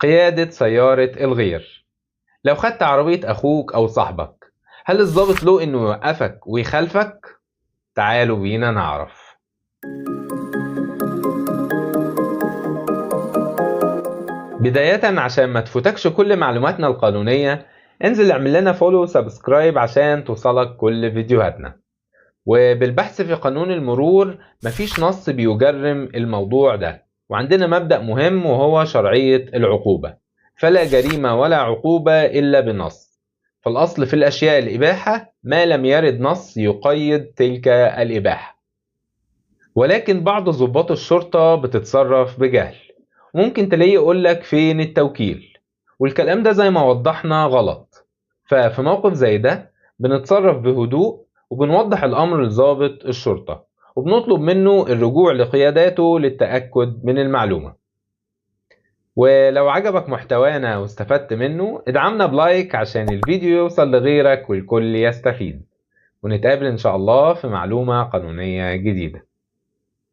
قيادة سيارة الغير. لو خدت عربية أخوك أو صاحبك، هل الضابط له إنه يوقفك ويخالفك؟ تعالوا بينا نعرف. بداية عشان ما تفوتكش كل معلوماتنا القانونية، انزل اعمل لنا فولو وسبسكرايب عشان توصلك كل فيديوهاتنا. وبالبحث في قانون المرور مفيش نص بيجرم الموضوع ده، وعندنا مبدأ مهم وهو شرعية العقوبة، فلا جريمة ولا عقوبة إلا بنص. فالأصل في الأشياء الإباحة ما لم يرد نص يقيد تلك الإباحة. ولكن بعض ضباط الشرطة بتتصرف بجهل، ممكن تلاقيه يقولك فين التوكيل، والكلام ده زي ما وضحنا غلط. ففي موقف زي ده بنتصرف بهدوء وبنوضح الأمر لضابط الشرطة، وبنطلب منه الرجوع لقياداته للتأكد من المعلومة. ولو عجبك محتوانا واستفدت منه، ادعمنا بلايك عشان الفيديو يوصل لغيرك والكل يستفيد. ونتقابل إن شاء الله في معلومة قانونية جديدة.